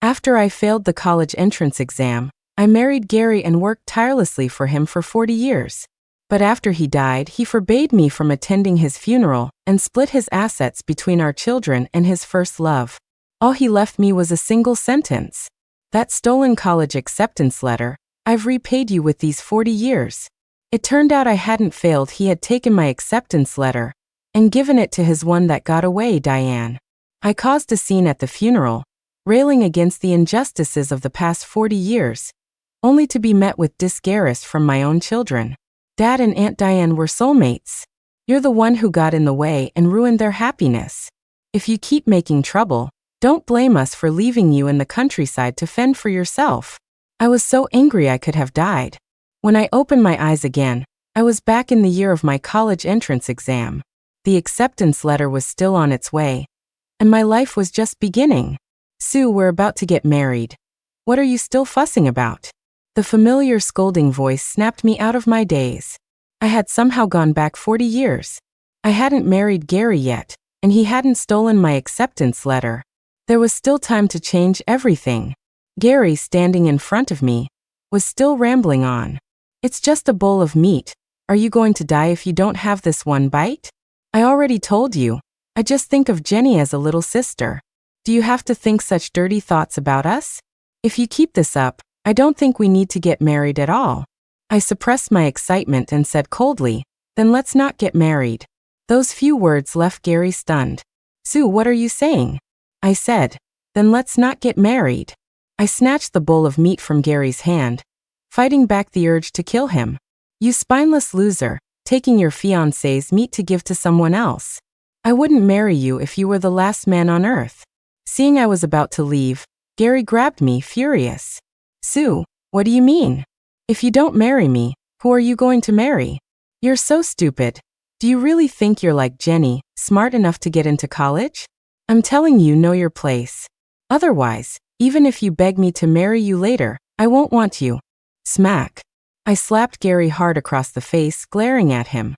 After I failed the college entrance exam, I married Gary and worked tirelessly for him for 40 years. But after he died, he forbade me from attending his funeral and split his assets between our children and his first love. All he left me was a single sentence. That stolen college acceptance letter, I've repaid you with these 40 years. It turned out I hadn't failed. He had taken my acceptance letter and given it to his one that got away, Diane. I caused a scene at the funeral, railing against the injustices of the past 40 years, only to be met with disgust from my own children. Dad and Aunt Diane were soulmates. You're the one who got in the way and ruined their happiness. If you keep making trouble, don't blame us for leaving you in the countryside to fend for yourself. I was so angry I could have died. When I opened my eyes again, I was back in the year of my college entrance exam. The acceptance letter was still on its way, and my life was just beginning. Sue, we're about to get married. What are you still fussing about? The familiar scolding voice snapped me out of my daze. I had somehow gone back 40 years. I hadn't married Gary yet, and he hadn't stolen my acceptance letter. There was still time to change everything. Gary, standing in front of me, was still rambling on. It's just a bowl of meat. Are you going to die if you don't have this one bite? I already told you. I just think of Jenny as a little sister. Do you have to think such dirty thoughts about us? If you keep this up, I don't think we need to get married at all. I suppressed my excitement and said coldly, then let's not get married. Those few words left Gary stunned. Sue, what are you saying? I said, then let's not get married. I snatched the bowl of meat from Gary's hand, fighting back the urge to kill him. You spineless loser, taking your fiancé's meat to give to someone else. I wouldn't marry you if you were the last man on earth. Seeing I was about to leave, Gary grabbed me, furious. Sue, what do you mean? If you don't marry me, who are you going to marry? You're so stupid. Do you really think you're like Jenny, smart enough to get into college? I'm telling you, know your place. Otherwise, even if you beg me to marry you later, I won't want you. Smack. I slapped Gary hard across the face, glaring at him.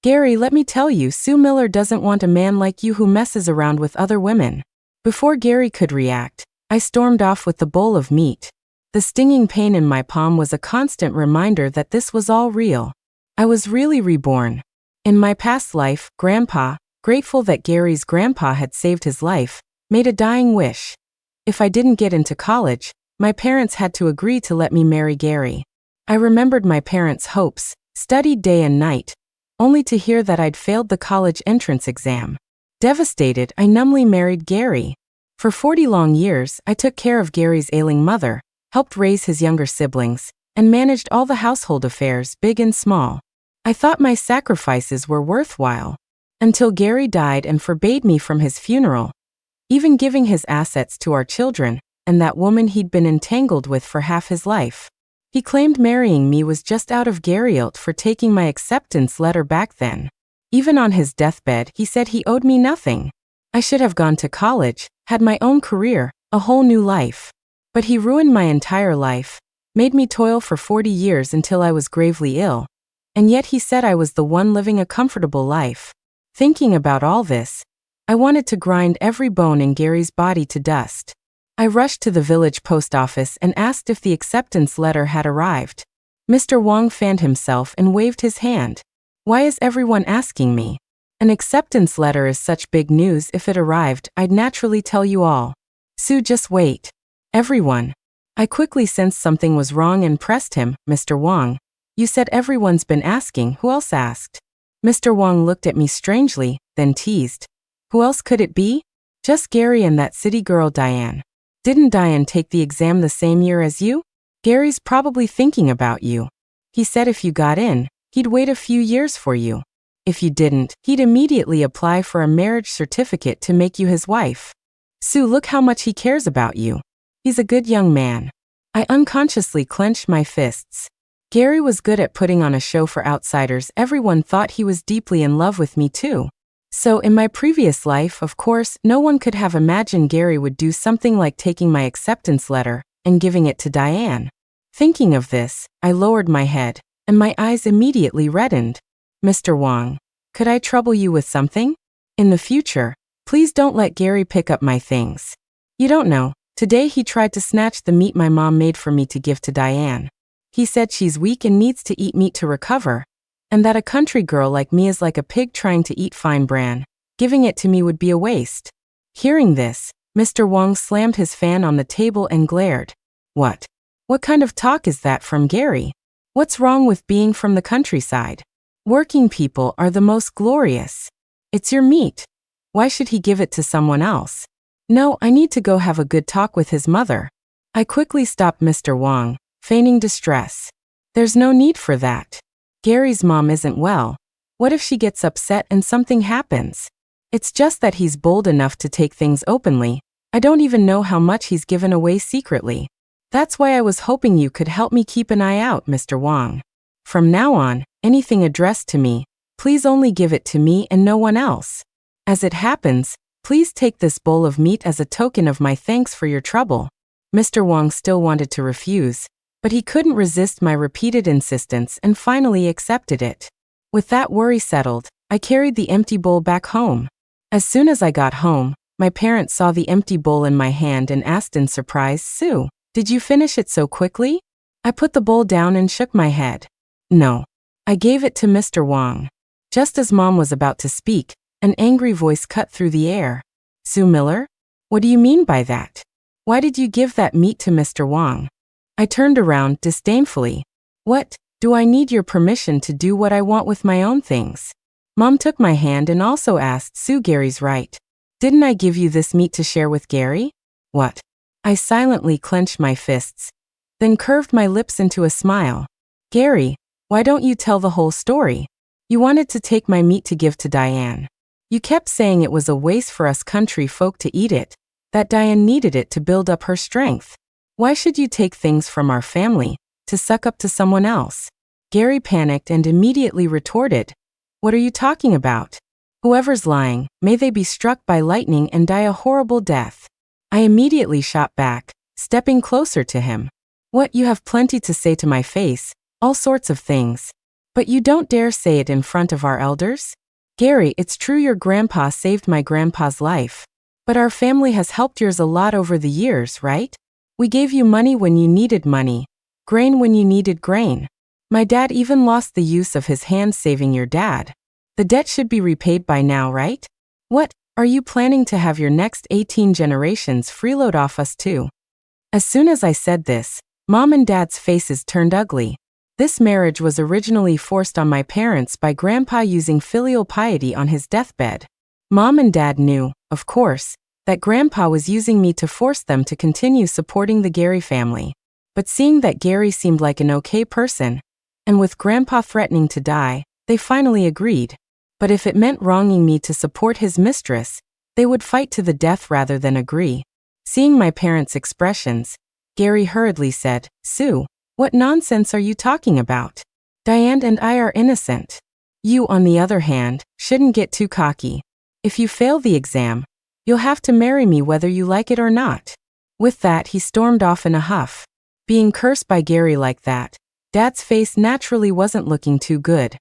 Gary, let me tell you, Sue Miller doesn't want a man like you who messes around with other women. Before Gary could react, I stormed off with the bowl of meat. The stinging pain in my palm was a constant reminder that this was all real. I was really reborn. In my past life, Grandpa, grateful that Gary's grandpa had saved his life, made a dying wish. If I didn't get into college, my parents had to agree to let me marry Gary. I remembered my parents' hopes, studied day and night, only to hear that I'd failed the college entrance exam. Devastated, I numbly married Gary. For 40 long years, I took care of Gary's ailing mother, helped raise his younger siblings, and managed all the household affairs, big and small. I thought my sacrifices were worthwhile. Until Gary died and forbade me from his funeral, even giving his assets to our children, and that woman he'd been entangled with for half his life. He claimed marrying me was just out of guilt for taking my acceptance letter back then. Even on his deathbed, he said he owed me nothing. I should have gone to college, had my own career, a whole new life. But he ruined my entire life, made me toil for 40 years until I was gravely ill. And yet he said I was the one living a comfortable life. Thinking about all this, I wanted to grind every bone in Gary's body to dust. I rushed to the village post office and asked if the acceptance letter had arrived. Mr. Wong fanned himself and waved his hand. Why is everyone asking me? An acceptance letter is such big news. If it arrived, I'd naturally tell you all. Sue, just wait. Everyone. I quickly sensed something was wrong and pressed him. Mr. Wong, you said everyone's been asking. Who else asked? Mr. Wong looked at me strangely, then teased. Who else could it be? Just Gary and that city girl Diane. Didn't Diane take the exam the same year as you? Gary's probably thinking about you. He said if you got in, he'd wait a few years for you. If you didn't, he'd immediately apply for a marriage certificate to make you his wife. Sue, look how much he cares about you. He's a good young man. I unconsciously clenched my fists. Gary was good at putting on a show for outsiders. Everyone thought he was deeply in love with me too. So in my previous life, of course, no one could have imagined Gary would do something like taking my acceptance letter and giving it to Diane. Thinking of this, I lowered my head, and my eyes immediately reddened. Mr. Wong, could I trouble you with something? In the future, please don't let Gary pick up my things. You don't know, Today he tried to snatch the meat my mom made for me to give to Diane. He said she's weak and needs to eat meat to recover, and that a country girl like me is like a pig trying to eat fine bran. Giving it to me would be a waste. Hearing this, Mr. Wong slammed his fan on the table and glared. What? What kind of talk is that from Gary? What's wrong with being from the countryside? Working people are the most glorious. It's your meat. Why should he give it to someone else? No, I need to go have a good talk with his mother. I quickly stopped Mr. Wong, feigning distress. There's no need for that. Gary's mom isn't well. What if she gets upset and something happens? It's just that he's bold enough to take things openly. I don't even know how much he's given away secretly. That's why I was hoping you could help me keep an eye out, Mr. Wong. From now on, anything addressed to me, please only give it to me and no one else. As it happens, please take this bowl of meat as a token of my thanks for your trouble. Mr. Wong still wanted to refuse, but he couldn't resist my repeated insistence and finally accepted it. With that worry settled, I carried the empty bowl back home. As soon as I got home, my parents saw the empty bowl in my hand and asked in surprise, Sue, did you finish it so quickly? I put the bowl down and shook my head. No. I gave it to Mr. Wong. Just as Mom was about to speak, an angry voice cut through the air. Sue Miller? What do you mean by that? Why did you give that meat to Mr. Wong? I turned around disdainfully. What? Do I need your permission to do what I want with my own things? Mom took my hand and also asked, Sue, Gary's right. Didn't I give you this meat to share with Gary? What? I silently clenched my fists, then curved my lips into a smile. Gary, why don't you tell the whole story? You wanted to take my meat to give to Diane. You kept saying it was a waste for us country folk to eat it, that Diane needed it to build up her strength. Why should you take things from our family to suck up to someone else? Gary panicked and immediately retorted, What are you talking about? Whoever's lying, may they be struck by lightning and die a horrible death. I immediately shot back, stepping closer to him. What, you have plenty to say to my face, all sorts of things. But you don't dare say it in front of our elders? Gary, it's true your grandpa saved my grandpa's life. But our family has helped yours a lot over the years, right? We gave you money when you needed money, grain when you needed grain. My dad even lost the use of his hands saving your dad. The debt should be repaid by now, right? What, are you planning to have your next 18 generations freeload off us too? As soon as I said this, Mom and Dad's faces turned ugly. This marriage was originally forced on my parents by Grandpa using filial piety on his deathbed. Mom and Dad knew, of course, that Grandpa was using me to force them to continue supporting the Gary family. But seeing that Gary seemed like an okay person, and with Grandpa threatening to die, they finally agreed. But if it meant wronging me to support his mistress, they would fight to the death rather than agree. Seeing my parents' expressions, Gary hurriedly said, Sue, what nonsense are you talking about? Diane and I are innocent. You, on the other hand, shouldn't get too cocky. If you fail the exam, you'll have to marry me whether you like it or not. With that, he stormed off in a huff. Being cursed by Gary like that, Dad's face naturally wasn't looking too good.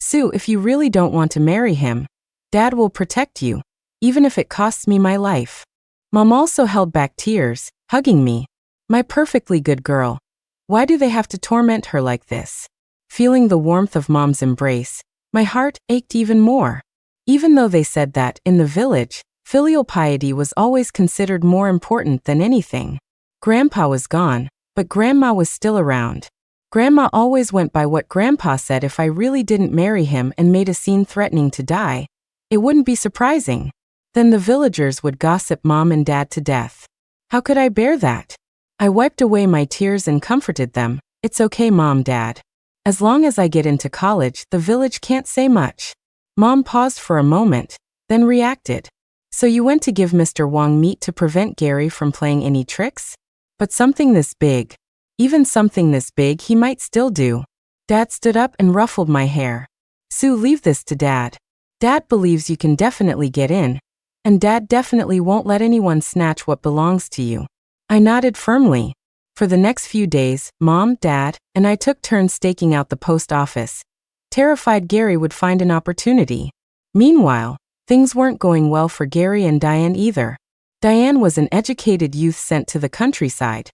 Sue, if you really don't want to marry him, Dad will protect you, even if it costs me my life. Mom also held back tears, hugging me. My perfectly good girl. Why do they have to torment her like this? Feeling the warmth of Mom's embrace, my heart ached even more. Even though they said that, in the village, filial piety was always considered more important than anything. Grandpa was gone, but Grandma was still around. Grandma always went by what Grandpa said. If I really didn't marry him and made a scene threatening to die, it wouldn't be surprising. Then the villagers would gossip Mom and Dad to death. How could I bear that? I wiped away my tears and comforted them. It's okay, Mom, Dad. As long as I get into college, the village can't say much. Mom paused for a moment, then reacted. So you went to give Mr. Wong meat to prevent Gary from playing any tricks? But something this big, even something this big, he might still do. Dad stood up and ruffled my hair. Sue, leave this to Dad. Dad believes you can definitely get in, and Dad definitely won't let anyone snatch what belongs to you. I nodded firmly. For the next few days, Mom, Dad, and I took turns staking out the post office, terrified Gary would find an opportunity. Meanwhile, things weren't going well for Gary and Diane either. Diane was an educated youth sent to the countryside,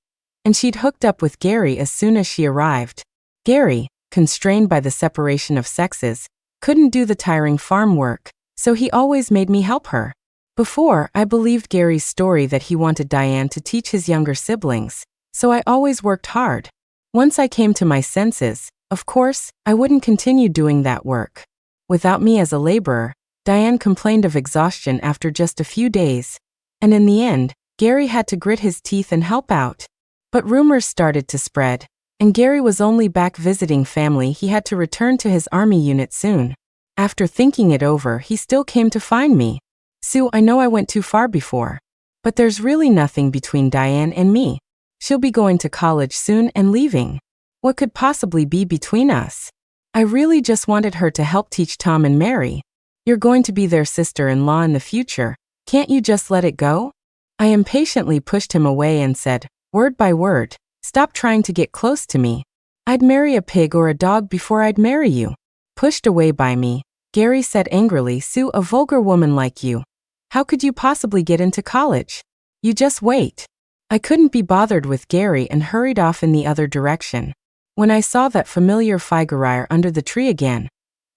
and she'd hooked up with Gary as soon as she arrived. Gary, constrained by the separation of sexes, couldn't do the tiring farm work, so he always made me help her. Before, I believed Gary's story that he wanted Diane to teach his younger siblings, so I always worked hard. Once I came to my senses, of course, I wouldn't continue doing that work. Without me as a laborer, Diane complained of exhaustion after just a few days, and in the end, Gary had to grit his teeth and help out. But rumors started to spread, and Gary was only back visiting family. He had to return to his army unit soon. After thinking it over, he still came to find me. Sue, I know I went too far before, but there's really nothing between Diane and me. She'll be going to college soon and leaving. What could possibly be between us? I really just wanted her to help teach Tom and Mary. You're going to be their sister-in-law in the future. Can't you just let it go? I impatiently pushed him away and said, word by word, stop trying to get close to me. I'd marry a pig or a dog before I'd marry you. Pushed away by me, Gary said angrily, Sue, a vulgar woman like you. How could you possibly get into college? You just wait. I couldn't be bothered with Gary and hurried off in the other direction. When I saw that familiar figure under the tree again,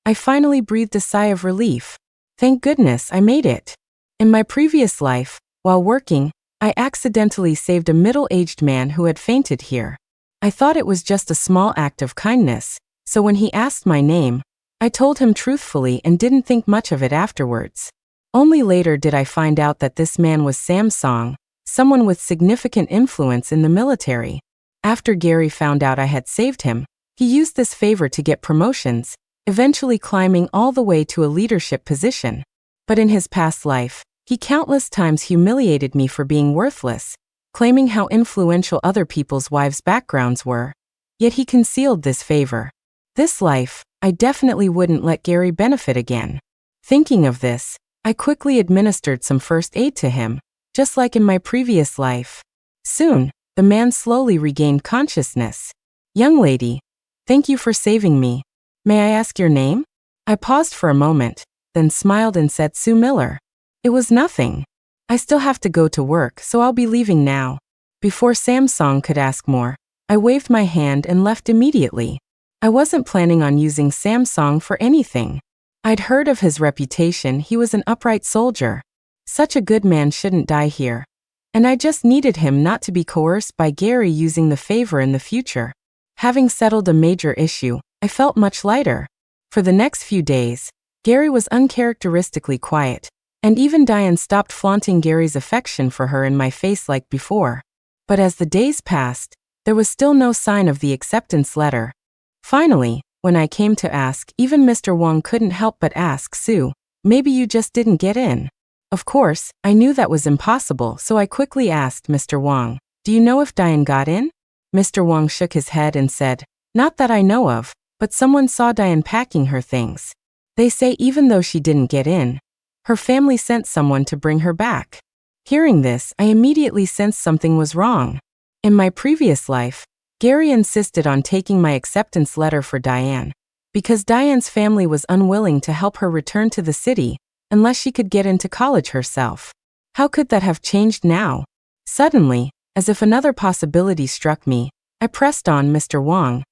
I finally breathed a sigh of relief. Thank goodness I made it. In my previous life, while working, I accidentally saved a middle-aged man who had fainted here. I thought it was just a small act of kindness, so when he asked my name, I told him truthfully and didn't think much of it afterwards. Only later did I find out that this man was Sam Song, someone with significant influence in the military. After Gary found out I had saved him, he used this favor to get promotions, eventually climbing all the way to a leadership position. But in his past life, he countless times humiliated me for being worthless, claiming how influential other people's wives' backgrounds were. Yet he concealed this favor. This life, I definitely wouldn't let Gary benefit again. Thinking of this, I quickly administered some first aid to him, just like in my previous life. Soon, the man slowly regained consciousness. Young lady, thank you for saving me. May I ask your name? I paused for a moment, then smiled and said Sue Miller. It was nothing. I still have to go to work, so I'll be leaving now. Before Sam Song could ask more, I waved my hand and left immediately. I wasn't planning on using Sam Song for anything. I'd heard of his reputation. He was an upright soldier. Such a good man shouldn't die here. And I just needed him not to be coerced by Gary using the favor in the future. Having settled a major issue, I felt much lighter. For the next few days, Gary was uncharacteristically quiet, and even Diane stopped flaunting Gary's affection for her in my face like before. But as the days passed, there was still no sign of the acceptance letter. Finally, when I came to ask, even Mr. Wong couldn't help but ask, Sue, maybe you just didn't get in. Of course, I knew that was impossible, so I quickly asked Mr. Wong, do you know if Diane got in? Mr. Wong shook his head and said, not that I know of, but someone saw Diane packing her things. They say even though she didn't get in, her family sent someone to bring her back. Hearing this, I immediately sensed something was wrong. In my previous life, Gary insisted on taking my acceptance letter for Diane, because Diane's family was unwilling to help her return to the city unless she could get into college herself. How could that have changed now? Suddenly, as if another possibility struck me, I pressed on, Mr. Wong.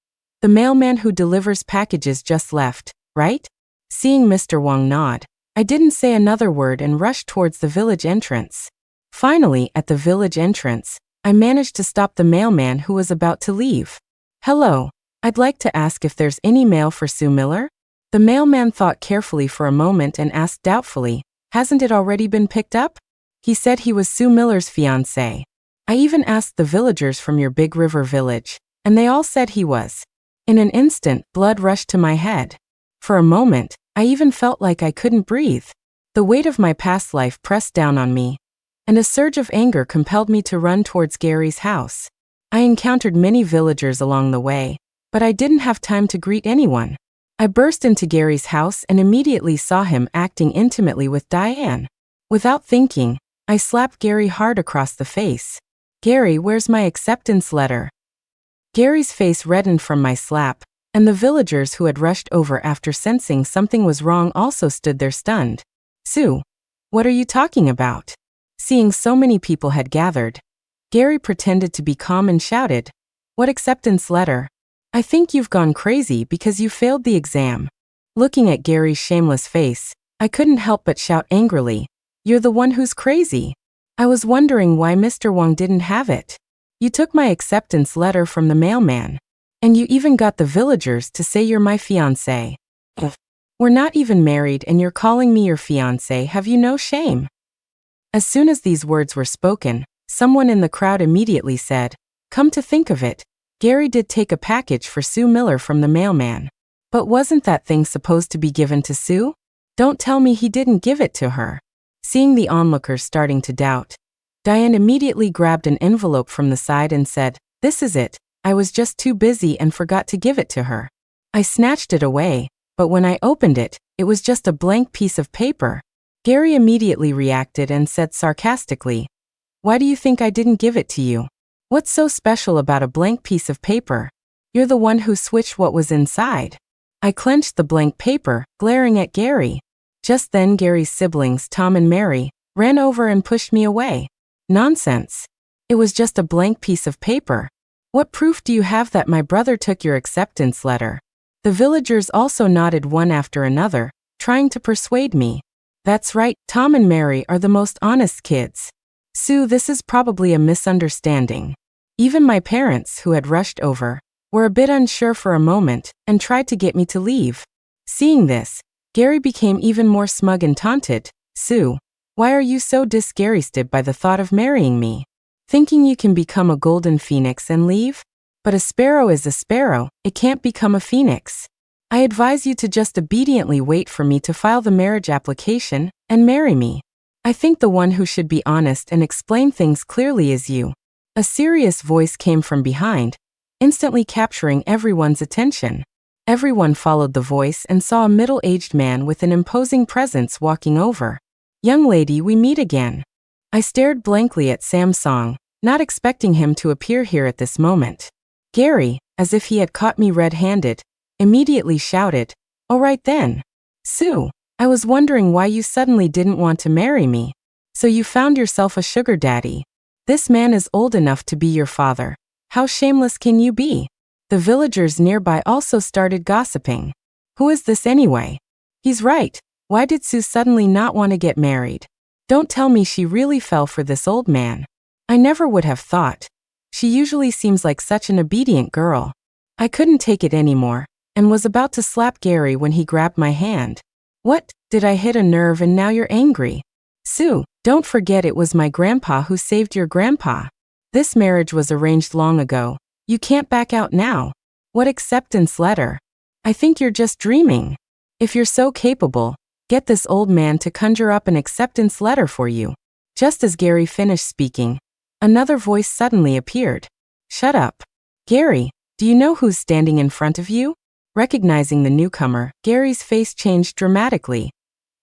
The mailman who delivers packages just left, right? Seeing Mr. Wong nod, I didn't say another word and rushed towards the village entrance. Finally, at the village entrance, I managed to stop the mailman who was about to leave. Hello, I'd like to ask if there's any mail for Sue Miller? The mailman thought carefully for a moment and asked doubtfully, hasn't it already been picked up? He said he was Sue Miller's fiancé. I even asked the villagers from your Big River village, and they all said he was. In an instant, blood rushed to my head. For a moment, I even felt like I couldn't breathe. The weight of my past life pressed down on me, and a surge of anger compelled me to run towards Gary's house. I encountered many villagers along the way, but I didn't have time to greet anyone. I burst into Gary's house and immediately saw him acting intimately with Diane. Without thinking, I slapped Gary hard across the face. Gary, where's my acceptance letter? Gary's face reddened from my slap, and the villagers who had rushed over after sensing something was wrong also stood there stunned. Sue, what are you talking about? Seeing so many people had gathered, Gary pretended to be calm and shouted, "What acceptance letter? I think you've gone crazy because you failed the exam." Looking at Gary's shameless face, I couldn't help but shout angrily, "You're the one who's crazy. I was wondering why Mr. Wang didn't have it. You took my acceptance letter from the mailman. And you even got the villagers to say you're my fiancé. We're not even married and you're calling me your fiancé. Have you no shame?" As soon as these words were spoken, someone in the crowd immediately said, "Come to think of it, Gary did take a package for Sue Miller from the mailman. But wasn't that thing supposed to be given to Sue? Don't tell me he didn't give it to her." Seeing the onlookers starting to doubt, Diane immediately grabbed an envelope from the side and said, "This is it. I was just too busy and forgot to give it to her." I snatched it away, but when I opened it, it was just a blank piece of paper. Gary immediately reacted and said sarcastically, "Why do you think I didn't give it to you? What's so special about a blank piece of paper? You're the one who switched what was inside." I clenched the blank paper, glaring at Gary. Just then Gary's siblings, Tom and Mary, ran over and pushed me away. "Nonsense. It was just a blank piece of paper. What proof do you have that my brother took your acceptance letter?" The villagers also nodded one after another, trying to persuade me. "That's right, Tom and Mary are the most honest kids. Sue, this is probably a misunderstanding." Even my parents, who had rushed over, were a bit unsure for a moment and tried to get me to leave. Seeing this, Gary became even more smug and taunted, "Sue, why are you so disgusted by the thought of marrying me? Thinking you can become a golden phoenix and leave? But a sparrow is a sparrow, it can't become a phoenix. I advise you to just obediently wait for me to file the marriage application and marry me. I think the one who should be honest and explain things clearly is you." A serious voice came from behind, instantly capturing everyone's attention. Everyone followed the voice and saw a middle-aged man with an imposing presence walking over. "Young lady, we meet again." I stared blankly at Samsung, not expecting him to appear here at this moment. Gary, as if he had caught me red-handed, immediately shouted, "All right then. Sue, I was wondering why you suddenly didn't want to marry me. So you found yourself a sugar daddy. This man is old enough to be your father. How shameless can you be?" The villagers nearby also started gossiping. "Who is this anyway? He's right. Why did Sue suddenly not want to get married? Don't tell me she really fell for this old man. I never would have thought. She usually seems like such an obedient girl." I couldn't take it anymore, and was about to slap Gary when he grabbed my hand. "What, did I hit a nerve and now you're angry? Sue, don't forget it was my grandpa who saved your grandpa. This marriage was arranged long ago. You can't back out now. What acceptance letter? I think you're just dreaming. If you're so capable, get this old man to conjure up an acceptance letter for you." Just as Gary finished speaking, another voice suddenly appeared. "Shut up. Gary, do you know who's standing in front of you?" Recognizing the newcomer, Gary's face changed dramatically.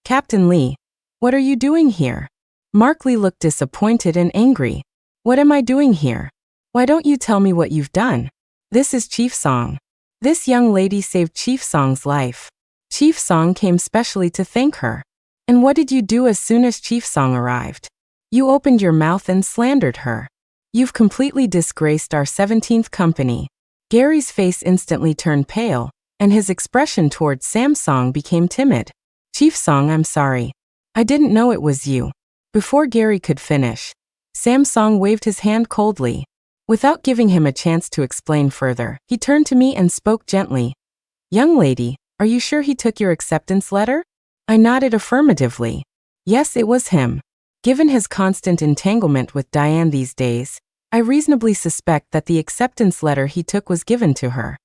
"Captain Lee, what are you doing here?" Mark Lee looked disappointed and angry. "What am I doing here? Why don't you tell me what you've done? This is Chief Song. This young lady saved Chief Song's life. Chief Song came specially to thank her. And what did you do as soon as Chief Song arrived? You opened your mouth and slandered her. You've completely disgraced our 17th company." Gary's face instantly turned pale, and his expression towards Samsung became timid. "Chief Song, I'm sorry. I didn't know it was you." Before Gary could finish, Samsung waved his hand coldly. Without giving him a chance to explain further, he turned to me and spoke gently. "Young lady, are you sure he took your acceptance letter?" I nodded affirmatively. Yes, it was him. Given his constant entanglement with Diane these days, I reasonably suspect that the acceptance letter he took was given to her.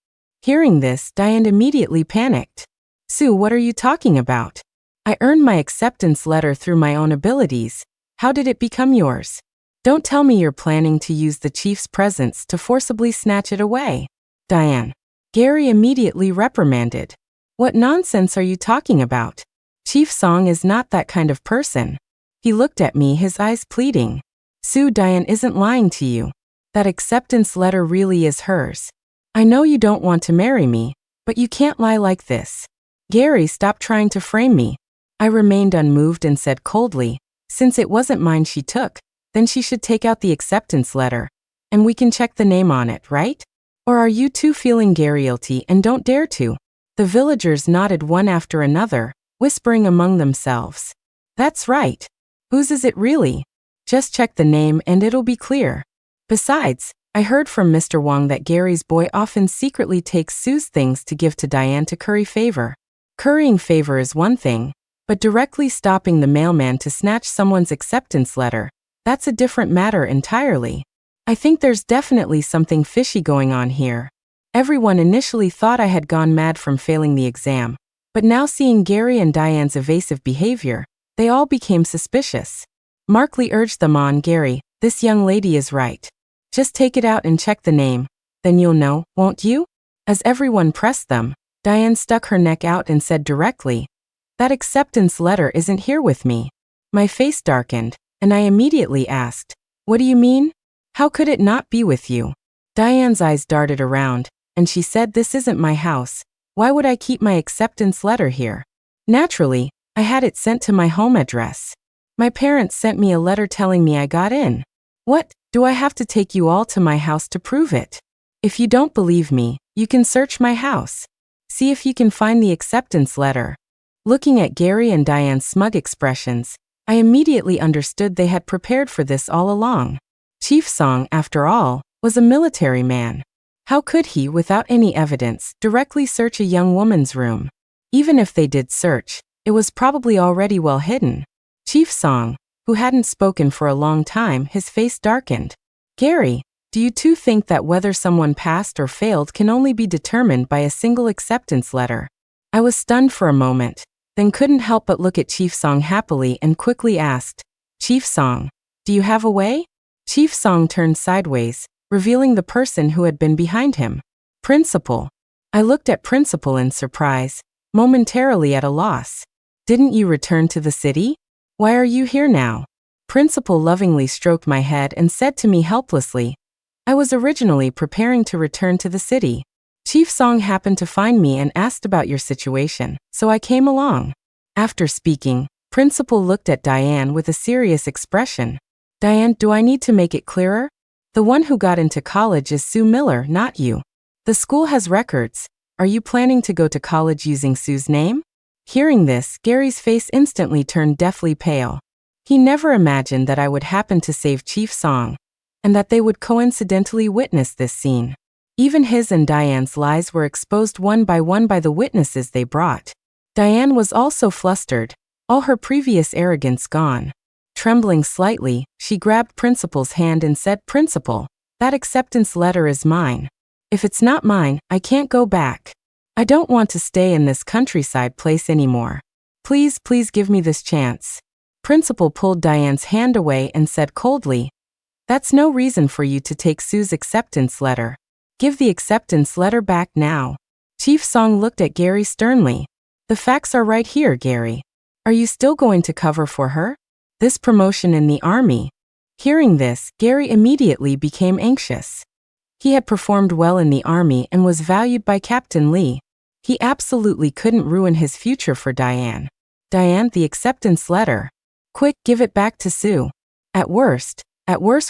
Hearing this, Diane immediately panicked. "Sue, what are you talking about? I earned my acceptance letter through my own abilities. How did it become yours? Don't tell me you're planning to use the chief's presence to forcibly snatch it away." "Diane." Gary immediately reprimanded. "What nonsense are you talking about? Chief Song is not that kind of person." He looked at me, his eyes pleading. "Sue, Diane isn't lying to you. That acceptance letter really is hers. I know you don't want to marry me, but you can't lie like this." "Gary, stop trying to frame me." I remained unmoved and said coldly, Since it wasn't mine she took, then she should take out the acceptance letter, and we can check the name on it, right? Or are you two feeling guilty and don't dare to? The villagers nodded one after another, whispering among themselves. That's right. Whose is it really? Just check the name and it'll be clear. Besides, I heard from Mr. Wong that Gary's boy often secretly takes Sue's things to give to Diane to curry favor. Currying favor is one thing, but directly stopping the mailman to snatch someone's acceptance letter, that's a different matter entirely. I think there's definitely something fishy going on here. Everyone initially thought I had gone mad from failing the exam, but now seeing Gary and Diane's evasive behavior, they all became suspicious. Markley urged them on. Gary, this young lady is right. Just take it out and check the name, then you'll know, won't you? As everyone pressed them, Diane stuck her neck out and said directly, that acceptance letter isn't here with me. My face darkened, and I immediately asked, what do you mean? How could it not be with you? Diane's eyes darted around, and she said, this isn't my house. Why would I keep my acceptance letter here? Naturally, I had it sent to my home address. My parents sent me a letter telling me I got in. What, do I have to take you all to my house to prove it? If you don't believe me, you can search my house. See if you can find the acceptance letter. Looking at Gary and Diane's smug expressions, I immediately understood they had prepared for this all along. Chief Song, after all, was a military man. How could he, without any evidence, directly search a young woman's room? Even if they did search, it was probably already well hidden. Chief Song, who hadn't spoken for a long time, his face darkened. Gary, do you two think that whether someone passed or failed can only be determined by a single acceptance letter? I was stunned for a moment, then couldn't help but look at Chief Song happily and quickly asked, Chief Song, do you have a way? Chief Song turned sideways, revealing the person who had been behind him. Principal. I looked at Principal in surprise, momentarily at a loss. Didn't you return to the city? Why are you here now? Principal lovingly stroked my head and said to me helplessly, I was originally preparing to return to the city. Chief Song happened to find me and asked about your situation, so I came along. After speaking, Principal looked at Diane with a serious expression. Diane, do I need to make it clearer? The one who got into college is Sue Miller, not you. The school has records. Are you planning to go to college using Sue's name? Hearing this, Gary's face instantly turned deathly pale. He never imagined that I would happen to save Chief Song, and that they would coincidentally witness this scene. Even his and Diane's lies were exposed one by the witnesses they brought. Diane was also flustered, all her previous arrogance gone. Trembling slightly, she grabbed Principal's hand and said, Principal, that acceptance letter is mine. If it's not mine, I can't go back. I don't want to stay in this countryside place anymore. Please give me this chance. Principal pulled Diane's hand away and said coldly, that's no reason for you to take Sue's acceptance letter. Give the acceptance letter back now. Chief Song looked at Gary sternly. The facts are right here, Gary. Are you still going to cover for her? This promotion in the army. Hearing this, Gary immediately became anxious. He had performed well in the army and was valued by Captain Lee. He absolutely couldn't ruin his future for Diane. Diane, the acceptance letter. Quick, give it back to Sue. At worst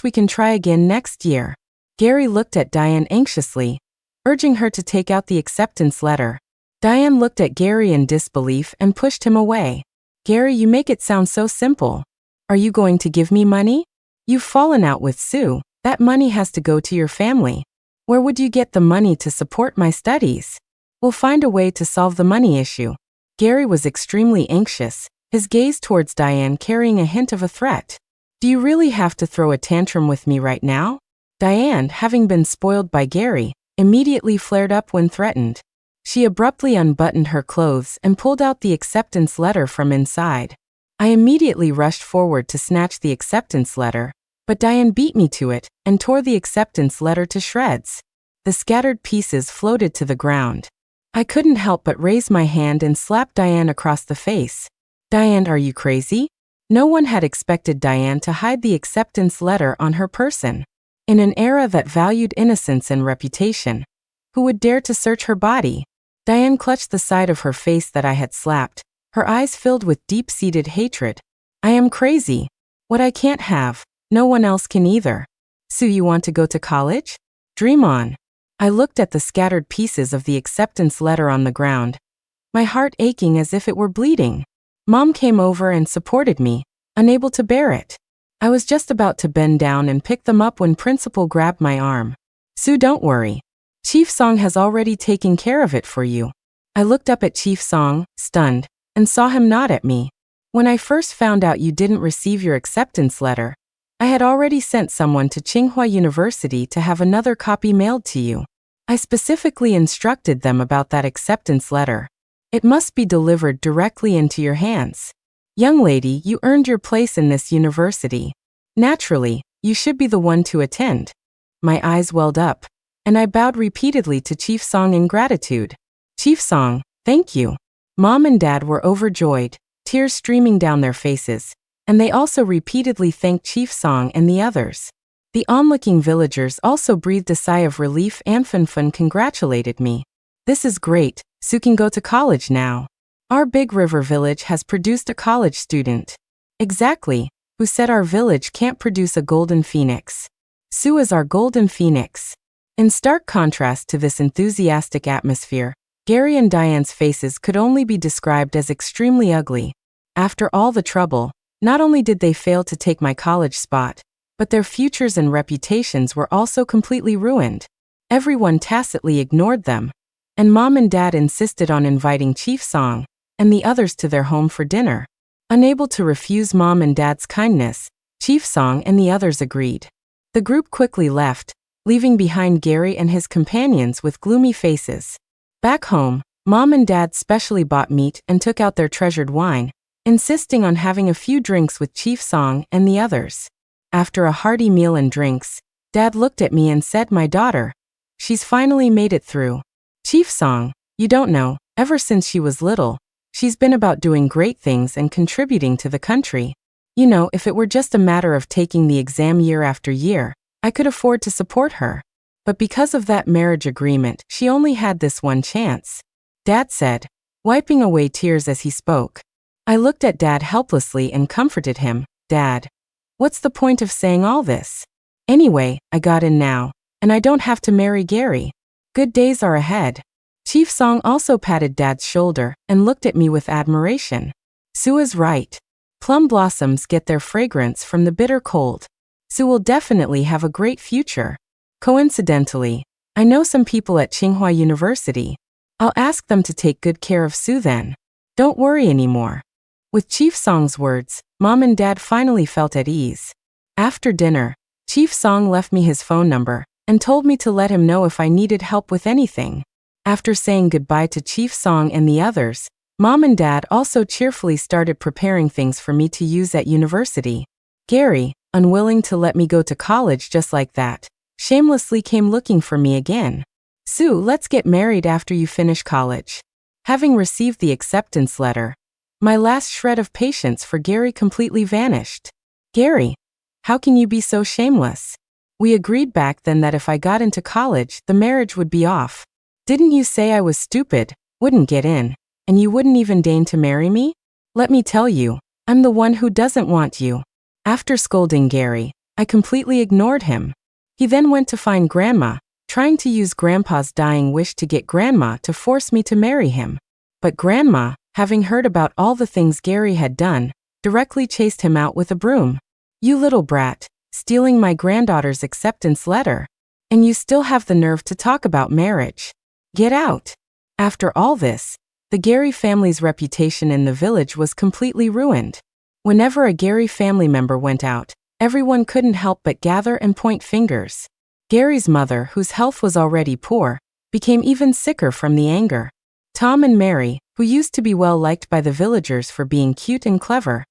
we can try again next year. Gary looked at Diane anxiously, urging her to take out the acceptance letter. Diane looked at Gary in disbelief and pushed him away. Gary, you make it sound so simple. Are you going to give me money? You've fallen out with Sue. That money has to go to your family. Where would you get the money to support my studies? We'll find a way to solve the money issue. Gary was extremely anxious, his gaze towards Diane carrying a hint of a threat. Do you really have to throw a tantrum with me right now? Diane, having been spoiled by Gary, immediately flared up when threatened. She abruptly unbuttoned her clothes and pulled out the acceptance letter from inside. I immediately rushed forward to snatch the acceptance letter, but Diane beat me to it and tore the acceptance letter to shreds. The scattered pieces floated to the ground. I couldn't help but raise my hand and slap Diane across the face. Diane, are you crazy? No one had expected Diane to hide the acceptance letter on her person. In an era that valued innocence and reputation, who would dare to search her body? Diane clutched the side of her face that I had slapped, her eyes filled with deep-seated hatred. I am crazy. What I can't have, no one else can either. Sue, you want to go to college? Dream on. I looked at the scattered pieces of the acceptance letter on the ground, my heart aching as if it were bleeding. Mom came over and supported me, unable to bear it. I was just about to bend down and pick them up when Principal grabbed my arm. Sue, don't worry. Chief Song has already taken care of it for you. I looked up at Chief Song, stunned, and saw him nod at me. When I first found out you didn't receive your acceptance letter, I had already sent someone to Tsinghua University to have another copy mailed to you. I specifically instructed them about that acceptance letter. It must be delivered directly into your hands. Young lady, you earned your place in this university. Naturally, you should be the one to attend. My eyes welled up, and I bowed repeatedly to Chief Song in gratitude. Chief Song, thank you. Mom and Dad were overjoyed, tears streaming down their faces, and they also repeatedly thanked Chief Song and the others. The onlooking villagers also breathed a sigh of relief and Funfun congratulated me. This is great, Sue can go to college now. Our Big River village has produced a college student. Exactly, who said our village can't produce a golden phoenix? Sue is our golden phoenix. In stark contrast to this enthusiastic atmosphere, Gary and Diane's faces could only be described as extremely ugly. After all the trouble, not only did they fail to take my college spot, but their futures and reputations were also completely ruined. Everyone tacitly ignored them, and Mom and Dad insisted on inviting Chief Song and the others to their home for dinner. Unable to refuse Mom and Dad's kindness, Chief Song and the others agreed. The group quickly left, leaving behind Gary and his companions with gloomy faces. Back home, Mom and Dad specially bought meat and took out their treasured wine, insisting on having a few drinks with Chief Song and the others. After a hearty meal and drinks, Dad looked at me and said, my daughter, she's finally made it through. Chief Song, you don't know, ever since she was little, she's been about doing great things and contributing to the country. You know, if it were just a matter of taking the exam year after year, I could afford to support her. But because of that marriage agreement, she only had this one chance. Dad said, wiping away tears as he spoke. I looked at Dad helplessly and comforted him. Dad, what's the point of saying all this? Anyway, I got in now, and I don't have to marry Gary. Good days are ahead. Chief Song also patted Dad's shoulder and looked at me with admiration. Sue is right. Plum blossoms get their fragrance from the bitter cold. Sue will definitely have a great future. Coincidentally, I know some people at Tsinghua University. I'll ask them to take good care of Sue then. Don't worry anymore. With Chief Song's words, Mom and Dad finally felt at ease. After dinner, Chief Song left me his phone number and told me to let him know if I needed help with anything. After saying goodbye to Chief Song and the others, Mom and Dad also cheerfully started preparing things for me to use at university. Gary, unwilling to let me go to college just like that, shamelessly came looking for me again. Sue, let's get married after you finish college. Having received the acceptance letter, my last shred of patience for Gary completely vanished. Gary, how can you be so shameless? We agreed back then that if I got into college, the marriage would be off. Didn't you say I was stupid, wouldn't get in, and you wouldn't even deign to marry me? Let me tell you, I'm the one who doesn't want you. After scolding Gary, I completely ignored him. He then went to find Grandma, trying to use Grandpa's dying wish to get Grandma to force me to marry him. But Grandma, having heard about all the things Gary had done, directly chased him out with a broom. You little brat, stealing my granddaughter's acceptance letter. And you still have the nerve to talk about marriage. Get out. After all this, the Gary family's reputation in the village was completely ruined. Whenever a Gary family member went out, everyone couldn't help but gather and point fingers. Gary's mother, whose health was already poor, became even sicker from the anger. Tom and Mary, who used to be well liked by the villagers for being cute and clever,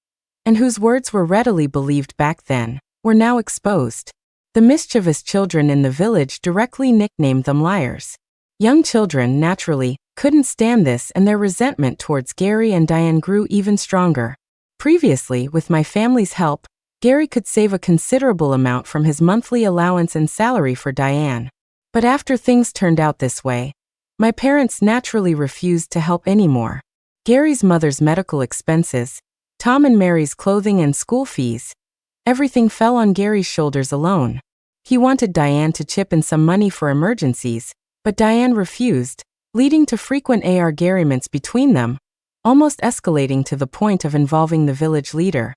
and whose words were readily believed back then, were now exposed. The mischievous children in the village directly nicknamed them liars. Young children, naturally, couldn't stand this, and their resentment towards Gary and Diane grew even stronger. Previously, with my family's help, Gary could save a considerable amount from his monthly allowance and salary for Diane. But after things turned out this way, my parents naturally refused to help anymore. Gary's mother's medical expenses, Tom and Mary's clothing and school fees, Everything fell on Gary's shoulders alone. He wanted Diane to chip in some money for emergencies, but Diane refused, leading to frequent arguments between them, almost escalating to the point of involving the village leader.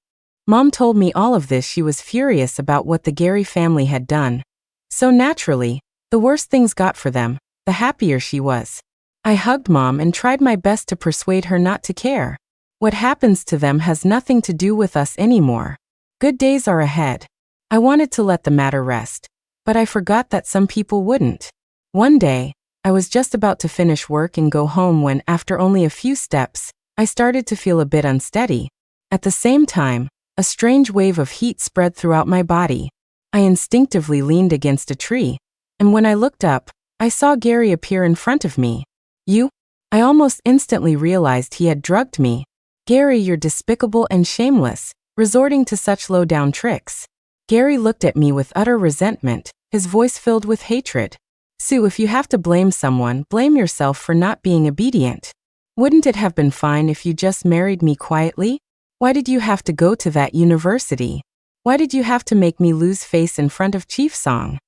Mom told me all of this. She was furious about what the Gary family had done. So naturally, the worse things got for them, the happier she was. I hugged Mom and tried my best to persuade her not to care. What happens to them has nothing to do with us anymore. Good days are ahead. I wanted to let the matter rest, but I forgot that some people wouldn't. One day, I was just about to finish work and go home when, after only a few steps, I started to feel a bit unsteady. At the same time, a strange wave of heat spread throughout my body. I instinctively leaned against a tree, and when I looked up, I saw Gary appear in front of me. You? I almost instantly realized he had drugged me. Gary, you're despicable and shameless, resorting to such low-down tricks. Gary looked at me with utter resentment, his voice filled with hatred. Sue, if you have to blame someone, blame yourself for not being obedient. Wouldn't it have been fine if you just married me quietly? Why did you have to go to that university? Why did you have to make me lose face in front of Chief Song?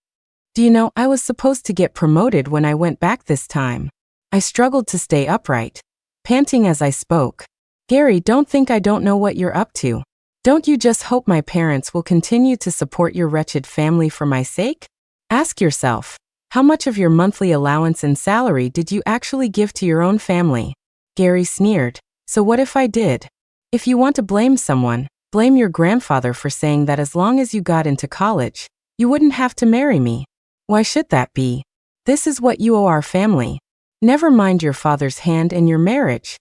Do you know, I was supposed to get promoted when I went back this time. I struggled to stay upright, panting as I spoke. Gary, don't think I don't know what you're up to. Don't you just hope my parents will continue to support your wretched family for my sake? Ask yourself, how much of your monthly allowance and salary did you actually give to your own family? Gary sneered. So what if I did? If you want to blame someone, blame your grandfather for saying that as long as you got into college, you wouldn't have to marry me. Why should that be? This is what you owe our family. Never mind your father's hand in your marriage.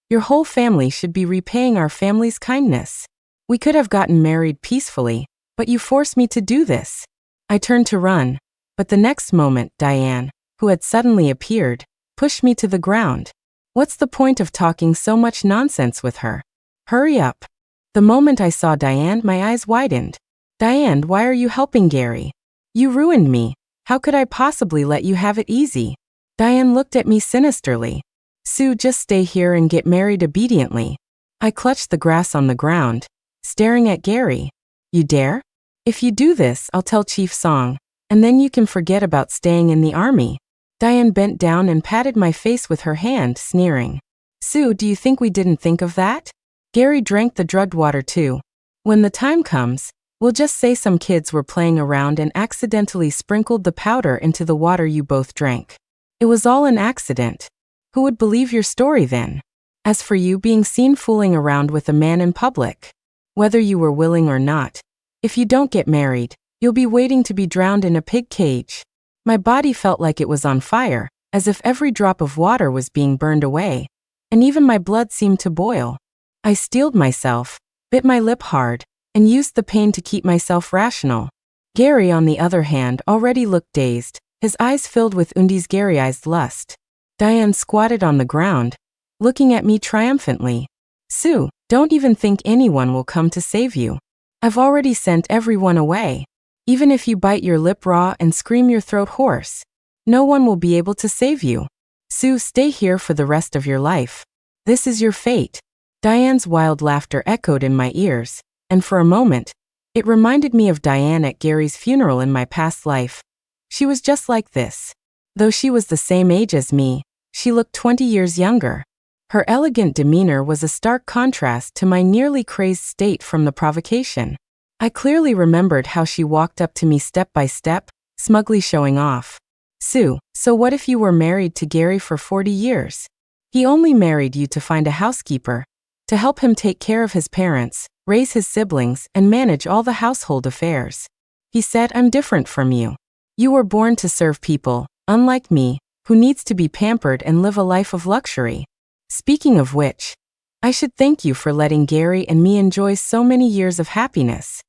Your whole family should be repaying our family's kindness. We could have gotten married peacefully, but you forced me to do this. I turned to run, but the next moment, Diane, who had suddenly appeared, pushed me to the ground. What's the point of talking so much nonsense with her? Hurry up. The moment I saw Diane, my eyes widened. Diane, why are you helping Gary? You ruined me. How could I possibly let you have it easy? Diane looked at me sinisterly. Sue, just stay here and get married obediently. I clutched the grass on the ground, staring at Gary. You dare? If you do this, I'll tell Chief Song, and then you can forget about staying in the army. Diane bent down and patted my face with her hand, sneering. Sue, do you think we didn't think of that? Gary drank the drugged water too. When the time comes, we'll just say some kids were playing around and accidentally sprinkled the powder into the water you both drank. It was all an accident. Who would believe your story then? As for you being seen fooling around with a man in public, whether you were willing or not, if you don't get married, you'll be waiting to be drowned in a pig cage. My body felt like it was on fire, as if every drop of water was being burned away, and even my blood seemed to boil. I steeled myself, bit my lip hard, and used the pain to keep myself rational. Gary, on the other hand, already looked dazed, his eyes filled with Undi's Gary-ized lust. Diane squatted on the ground, looking at me triumphantly. Sue, don't even think anyone will come to save you. I've already sent everyone away. Even if you bite your lip raw and scream your throat hoarse, no one will be able to save you. Sue, stay here for the rest of your life. This is your fate. Diane's wild laughter echoed in my ears, and for a moment, it reminded me of Diane at Gary's funeral in my past life. She was just like this. Though she was the same age as me, she looked 20 years younger. Her elegant demeanor was a stark contrast to my nearly crazed state from the provocation. I clearly remembered how she walked up to me step by step, smugly showing off. Sue, so what if you were married to Gary for 40 years? He only married you to find a housekeeper, to help him take care of his parents, raise his siblings, and manage all the household affairs. He said, I'm different from you. You were born to serve people, unlike me, who needs to be pampered and live a life of luxury. Speaking of which, I should thank you for letting Gary and me enjoy so many years of happiness.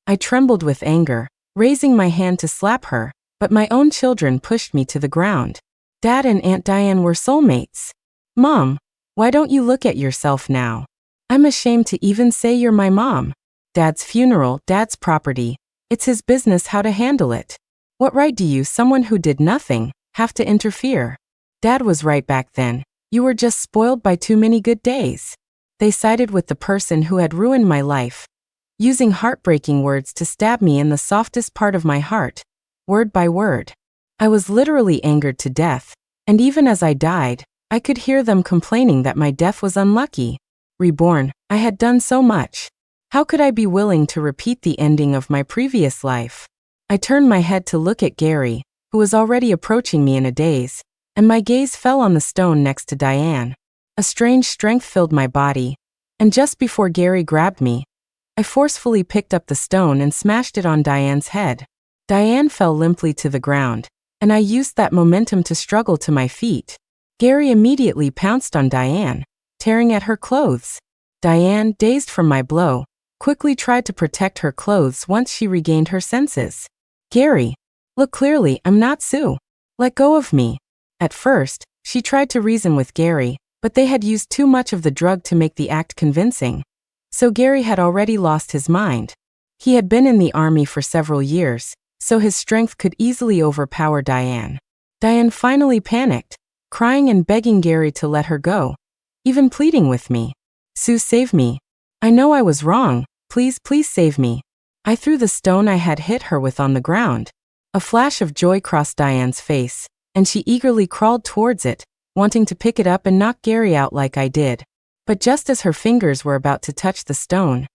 I trembled with anger, raising my hand to slap her, but my own children pushed me to the ground. Dad and Aunt Diane were soulmates. Mom, why don't you look at yourself now? I'm ashamed to even say you're my mom. Dad's funeral, Dad's property. It's his business how to handle it. What right do you, someone who did nothing, have to interfere? Dad was right back then. You were just spoiled by too many good days. They sided with the person who had ruined my life. using heartbreaking words to stab me in the softest part of my heart, word by word. I was literally angered to death, and even as I died, I could hear them complaining that my death was unlucky. Reborn, I had done so much. How could I be willing to repeat the ending of my previous life? I turned my head to look at Gary, who was already approaching me in a daze, and my gaze fell on the stone next to Diane. A strange strength filled my body, and just before Gary grabbed me, I forcefully picked up the stone and smashed it on Diane's head. Diane fell limply to the ground, and I used that momentum to struggle to my feet. Gary immediately pounced on Diane, tearing at her clothes. Diane, dazed from my blow, quickly tried to protect her clothes once she regained her senses. Gary, look clearly, I'm not Sue. Let go of me. At first, she tried to reason with Gary, but they had used too much of the drug to make the act convincing. So Gary had already lost his mind. He had been in the army for several years, so his strength could easily overpower Diane. Diane finally panicked, crying and begging Gary to let her go, even pleading with me. Sue, save me. I know I was wrong. Please, please save me. I threw the stone I had hit her with on the ground. A flash of joy crossed Diane's face, and she eagerly crawled towards it, wanting to pick it up and knock Gary out like I did. But just as her fingers were about to touch the stone,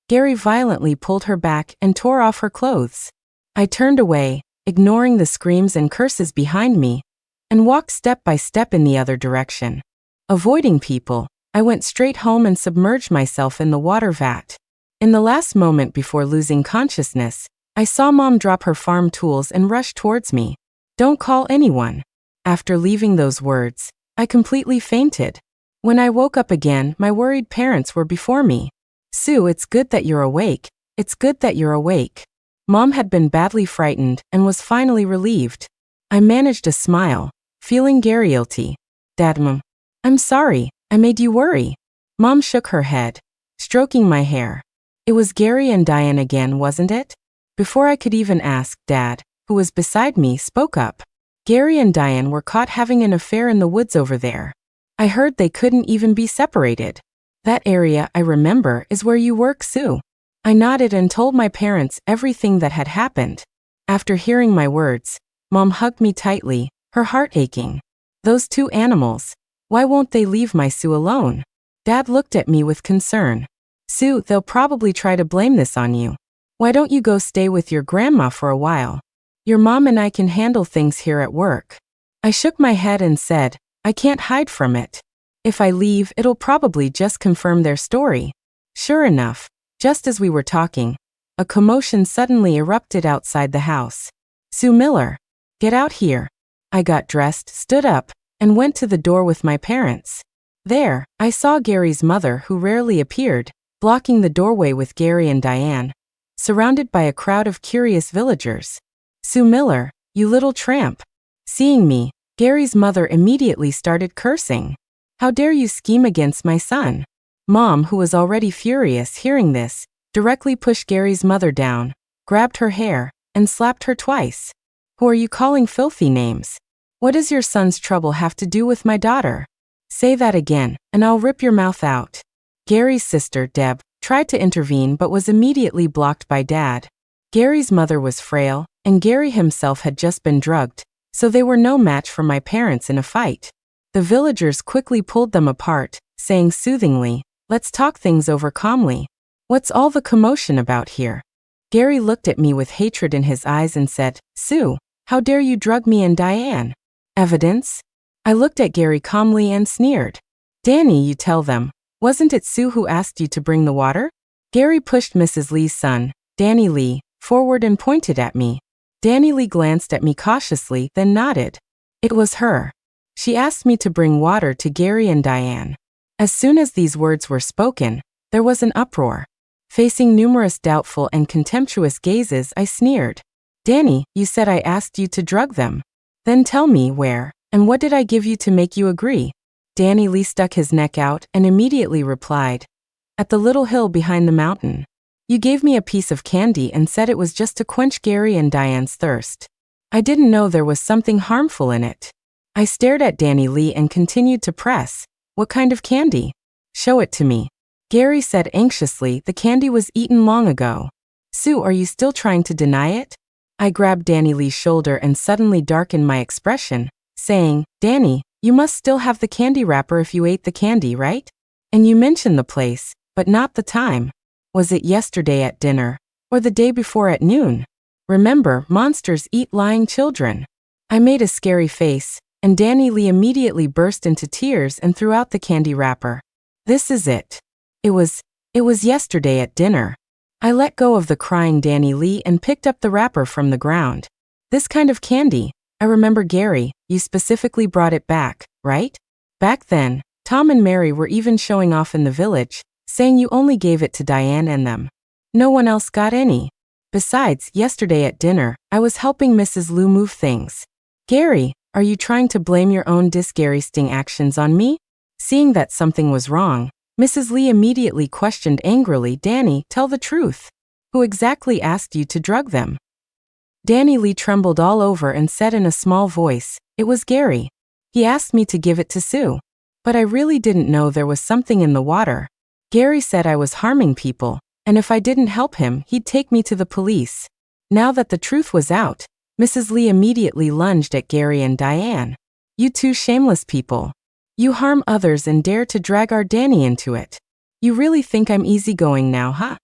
Gary violently pulled her back and tore off her clothes. I turned away, ignoring the screams and curses behind me, and walked step by step in the other direction. Avoiding people, I went straight home and submerged myself in the water vat. In the last moment before losing consciousness, I saw Mom drop her farm tools and rush towards me. Don't call anyone. After leaving those words, I completely fainted. When I woke up again, my worried parents were before me. Sue, it's good that you're awake. It's good that you're awake. Mom had been badly frightened and was finally relieved. I managed a smile, feeling Gary guilty. Dad, Mom, I'm sorry, I made you worry. Mom shook her head, stroking my hair. It was Gary and Diane again, wasn't it? Before I could even ask, Dad, who was beside me, spoke up. Gary and Diane were caught having an affair in the woods over there. I heard they couldn't even be separated. That area, I remember, is where you work, Sue. I nodded and told my parents everything that had happened. After hearing my words, Mom hugged me tightly, her heart aching. Those two animals. Why won't they leave my Sue alone? Dad looked at me with concern. Sue, they'll probably try to blame this on you. Why don't you go stay with your grandma for a while? Your mom and I can handle things here at work. I shook my head and said, I can't hide from it. If I leave, it'll probably just confirm their story. Sure enough, just as we were talking, a commotion suddenly erupted outside the house. Sue Miller, get out here. I got dressed, stood up, and went to the door with my parents. There, I saw Gary's mother, who rarely appeared, blocking the doorway with Gary and Diane, surrounded by a crowd of curious villagers. Sue Miller, you little tramp. Seeing me, Gary's mother immediately started cursing. How dare you scheme against my son? Mom, who was already furious hearing this, directly pushed Gary's mother down, grabbed her hair, and slapped her twice. Who are you calling filthy names? What does your son's trouble have to do with my daughter? Say that again, and I'll rip your mouth out. Gary's sister, Deb, tried to intervene but was immediately blocked by Dad. Gary's mother was frail, and Gary himself had just been drugged, so they were no match for my parents in a fight. The villagers quickly pulled them apart, saying soothingly, let's talk things over calmly. What's all the commotion about here? Gary looked at me with hatred in his eyes and said, Sue, how dare you drug me and Diane? Evidence? I looked at Gary calmly and sneered. Danny, you tell them. Wasn't it Sue who asked you to bring the water? Gary pushed Mrs. Lee's son, Danny Lee, forward and pointed at me. Danny Lee glanced at me cautiously, then nodded. It was her. She asked me to bring water to Gary and Diane. As soon as these words were spoken, there was an uproar. Facing numerous doubtful and contemptuous gazes, I sneered. Danny, you said I asked you to drug them. Then tell me where, and what did I give you to make you agree? Danny Lee stuck his neck out and immediately replied, at the little hill behind the mountain. You gave me a piece of candy and said it was just to quench Gary and Diane's thirst. I didn't know there was something harmful in it. I stared at Danny Lee and continued to press. What kind of candy? Show it to me. Gary said anxiously. The candy was eaten long ago. Sue, are you still trying to deny it? I grabbed Danny Lee's shoulder and suddenly darkened my expression, saying, Danny, you must still have the candy wrapper if you ate the candy, right? And you mentioned the place, but not the time. Was it yesterday at dinner? Or the day before at noon? Remember, monsters eat lying children. I made a scary face, and Danny Lee immediately burst into tears and threw out the candy wrapper. This is it. It was yesterday at dinner. I let go of the crying Danny Lee and picked up the wrapper from the ground. This kind of candy, I remember. Gary, you specifically brought it back, right? Back then, Tom and Mary were even showing off in the village, saying you only gave it to Diane and them. No one else got any. Besides, yesterday at dinner, I was helping Mrs. Lou move things. Gary, are you trying to blame your own disgusting actions on me? Seeing that something was wrong, Mrs. Lee immediately questioned angrily. Danny, tell the truth. Who exactly asked you to drug them? Danny Lee trembled all over and said in a small voice, it was Gary. He asked me to give it to Sue. But I really didn't know there was something in the water. Gary said I was harming people, and if I didn't help him, he'd take me to the police. Now that the truth was out, Mrs. Lee immediately lunged at Gary and Diane. You two shameless people. You harm others and dare to drag our Danny into it. You really think I'm easygoing now, huh?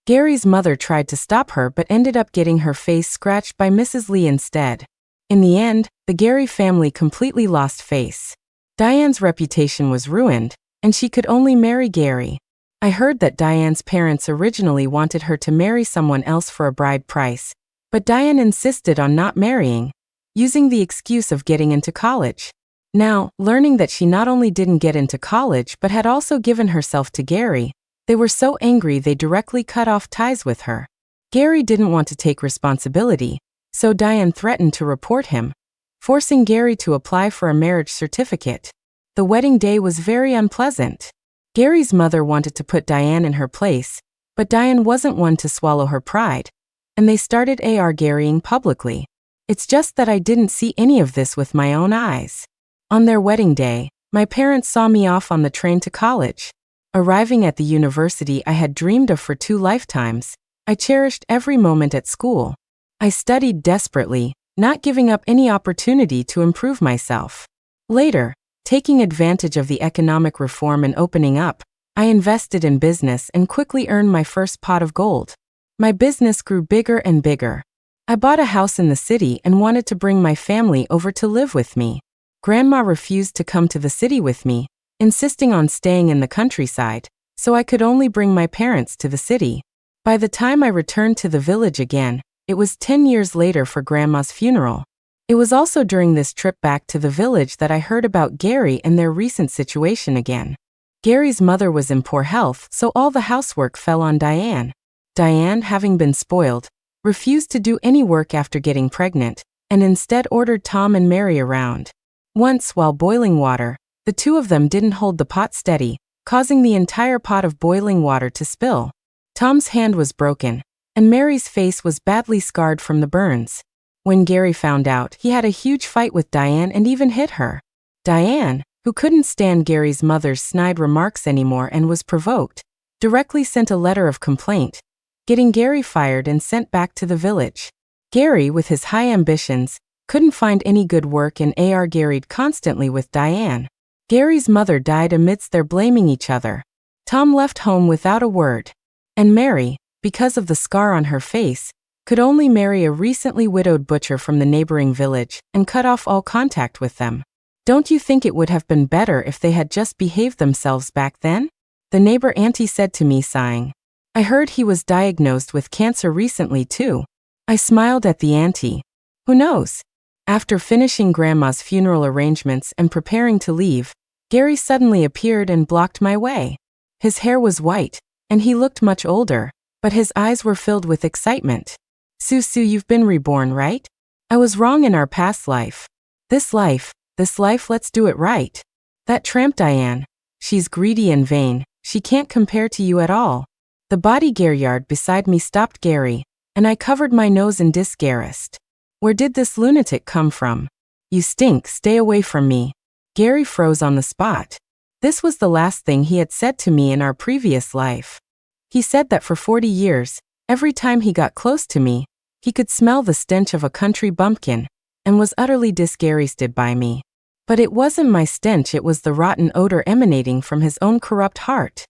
Gary's mother tried to stop her but ended up getting her face scratched by Mrs. Lee instead. In the end, the Gary family completely lost face. Diane's reputation was ruined, and she could only marry Gary. I heard that Diane's parents originally wanted her to marry someone else for a bride price, but Diane insisted on not marrying, using the excuse of getting into college. Now, learning that she not only didn't get into college but had also given herself to Gary, they were so angry they directly cut off ties with her. Gary didn't want to take responsibility, so Diane threatened to report him, forcing Gary to apply for a marriage certificate. The wedding day was very unpleasant. Gary's mother wanted to put Diane in her place, but Diane wasn't one to swallow her pride, and they started Garying publicly. It's just that I didn't see any of this with my own eyes. On their wedding day, my parents saw me off on the train to college. Arriving at the university I had dreamed of for 2 lifetimes, I cherished every moment at school. I studied desperately, not giving up any opportunity to improve myself. Later, taking advantage of the economic reform and opening up, I invested in business and quickly earned my first pot of gold. My business grew bigger and bigger. I bought a house in the city and wanted to bring my family over to live with me. Grandma refused to come to the city with me, insisting on staying in the countryside, so I could only bring my parents to the city. By the time I returned to the village again, it was 10 years later for Grandma's funeral. It was also during this trip back to the village that I heard about Gary and their recent situation again. Gary's mother was in poor health, so all the housework fell on Diane. Diane, having been spoiled, refused to do any work after getting pregnant, and instead ordered Tom and Mary around. Once, while boiling water, the two of them didn't hold the pot steady, causing the entire pot of boiling water to spill. Tom's hand was broken, and Mary's face was badly scarred from the burns. When Gary found out, he had a huge fight with Diane and even hit her. Diane, who couldn't stand Gary's mother's snide remarks anymore and was provoked, directly sent a letter of complaint, getting Gary fired and sent back to the village. Gary, with his high ambitions, couldn't find any good work and Garyed constantly with Diane. Gary's mother died amidst their blaming each other. Tom left home without a word. And Mary, because of the scar on her face, could only marry a recently widowed butcher from the neighboring village and cut off all contact with them. Don't you think it would have been better if they had just behaved themselves back then? The neighbor auntie said to me, sighing. I heard he was diagnosed with cancer recently too. I smiled at the auntie. Who knows? After finishing Grandma's funeral arrangements and preparing to leave, Gary suddenly appeared and blocked my way. His hair was white, and he looked much older, but his eyes were filled with excitement. Sue, you've been reborn, right? I was wrong in our past life. This life, let's do it right. That tramp Diane, she's greedy and vain, she can't compare to you at all. The bodyguard beside me stopped Gary, and I covered my nose in disgust. Where did this lunatic come from? You stink, stay away from me. Gary froze on the spot. This was the last thing he had said to me in our previous life. He said that for 40 years, every time he got close to me, he could smell the stench of a country bumpkin, and was utterly disgusted by me. But it wasn't my stench, it was the rotten odor emanating from his own corrupt heart.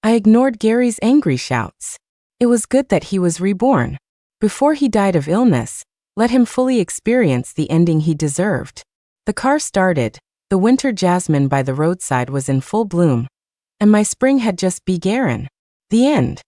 I ignored Gary's angry shouts. It was good that he was reborn. Before he died of illness, let him fully experience the ending he deserved. The car started, the winter jasmine by the roadside was in full bloom, and my spring had just begun. The end.